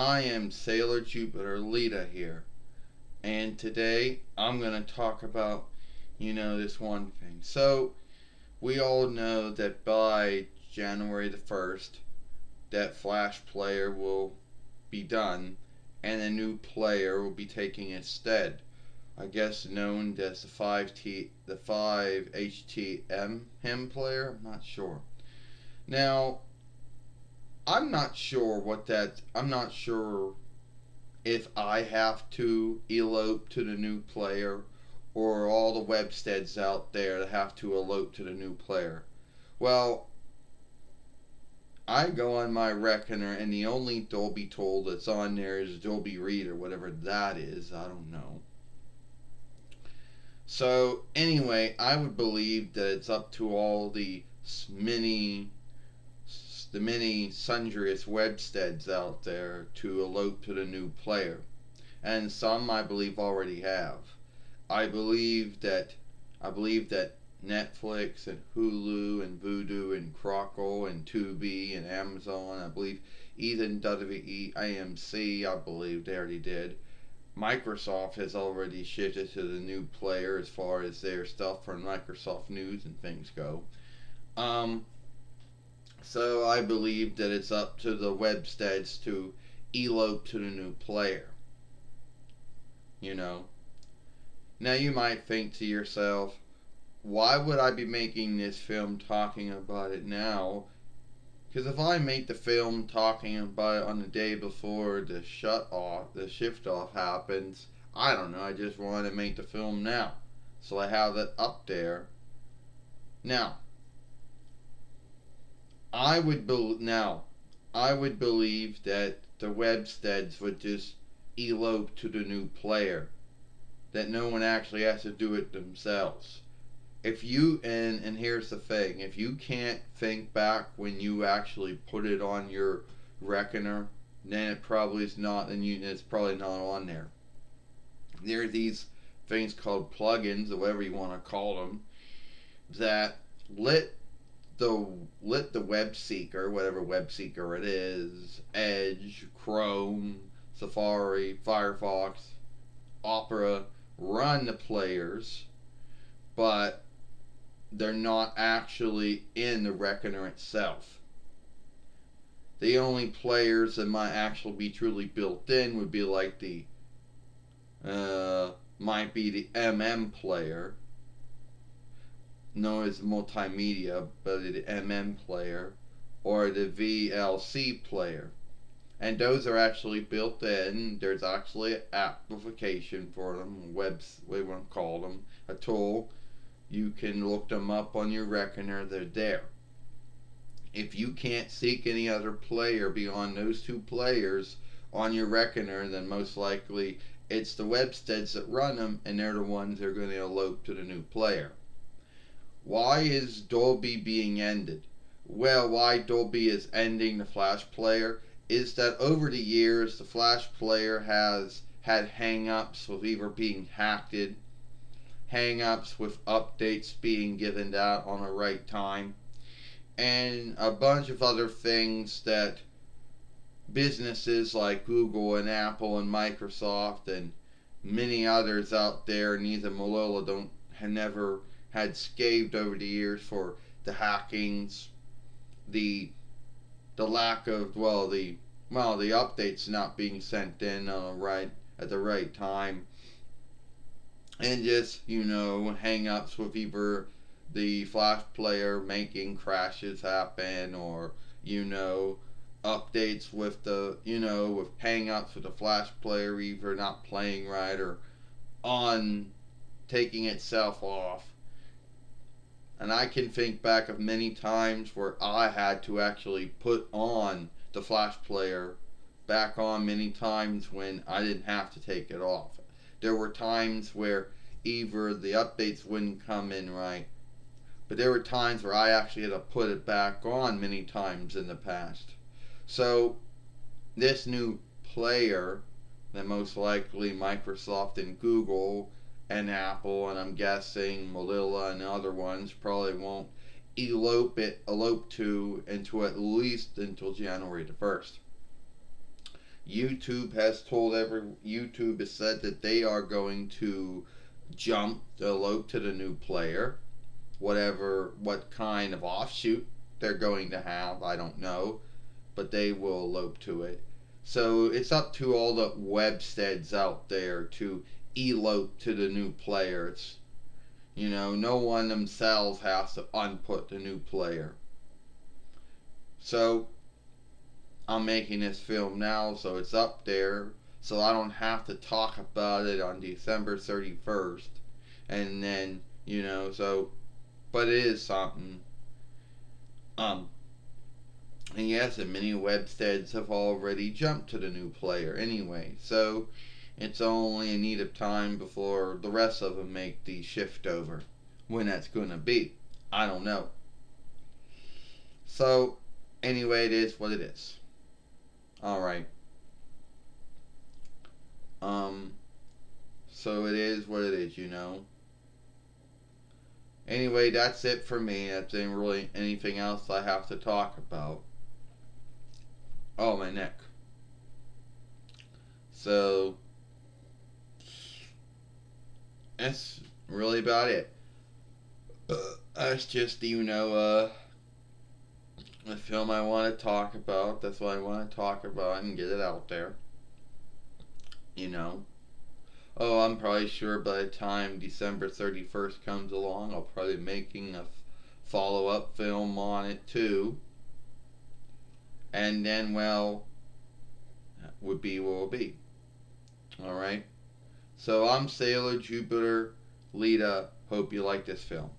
I am Sailor Jupiter Lita here, and today I'm going to talk about, this one thing. So, we all know that by January the 1st, that Flash player will be done, and a new player will be taking its stead. I guess known as the 5HTM him player. I'm not sure. Now, I'm not sure if I have to elope to the new player or all the WEBSTEADs out there that have to elope to the new player. Well, I go on my reckoner and the only Dolby tool that's on there is Dolby Reader, whatever that is, I don't know. So anyway, I would believe that it's up to all the many sundriest WEBSTEADs out there to elope to the new player. And some I believe already have. I believe that Netflix and Hulu and Vudu and Crackle and Tubi and Amazon, I believe even WEAMC, I believe they already did. Microsoft has already shifted to the new player as far as their stuff from Microsoft News and things go. So I believe that it's up to the WEBSTEADs to elope to the new player. You know. Now you might think to yourself, why would I be making this film talking about it now? Because if I make the film talking about it on the day before the shift off happens, I don't know, I just want to make the film now. So I have it up there. Now, I would believe that the WEBSTEADs would just elope to the new player, that no one actually has to do it themselves. If you and here's the thing, if you can't think back when you actually put it on your reckoner, then it probably is not, and it's probably not on there. There are these things called plugins, or whatever you want to call them, that let the web seeker, whatever web seeker it is, Edge, Chrome, Safari, Firefox, Opera, run the players, but they're not actually in the reckoner itself. The only players that might actually be truly built in would be like might be the MM known as multimedia, but the MM player, or the VLC player. And those are actually built in. There's actually an application for them, what you want to call them, a tool. You can look them up on your reckoner, they're there. If you can't seek any other player beyond those two players on your reckoner, then most likely it's the WEBSTEADs that run them, and they're the ones that are going to elope to the new player. Why is Dolby being ended? Well, why Dolby is ending the Flash player is that over the years the Flash player has had hang-ups with either being hacked, hang-ups with updates being given out on the right time, and a bunch of other things that businesses like Google and Apple and Microsoft and many others out there, neither Motorola have never had scathed over the years for the hackings, the lack of the updates not being sent in at the right time, and just hang-ups with either the Flash player making crashes happen, or updates with with hang-ups with the Flash player either not playing right or on taking itself off. And I can think back of many times where I had to actually put on the Flash player back on many times when I didn't have to take it off. There were times where either the updates wouldn't come in right, but there were times where I actually had to put it back on many times in the past. So this new player that most likely Microsoft and Google and Apple, and I'm guessing Mozilla and other ones probably won't elope to until at least until January the 1st. YouTube has said that they are going to elope to the new player. What kind of offshoot they're going to have, I don't know, but they will elope to it. So it's up to all the websteads out there to elope to the new player. No one themselves has to unput the new player. So I'm making this film now, so it's up there, so I don't have to talk about it on December 31st. And then, but it is something. Um, and yes, and many websteads have already jumped to the new player anyway, so it's only a need of time before the rest of them make the shift over. When that's gonna be, I don't know. So, anyway, it is what it is. Alright. Um, so it is what it is. Anyway, that's it for me. That's ain't really anything else I have to talk about. Oh, my neck. So, that's really about it. That's just, the film I want to talk about. That's what I want to talk about and get it out there. You know. Oh, I'm probably sure by the time December 31st comes along, I'll probably be making a follow up film on it too. And then, well, would be what will be. Alright? So I'm Sailor Jupiter Lita. Hope you like this film.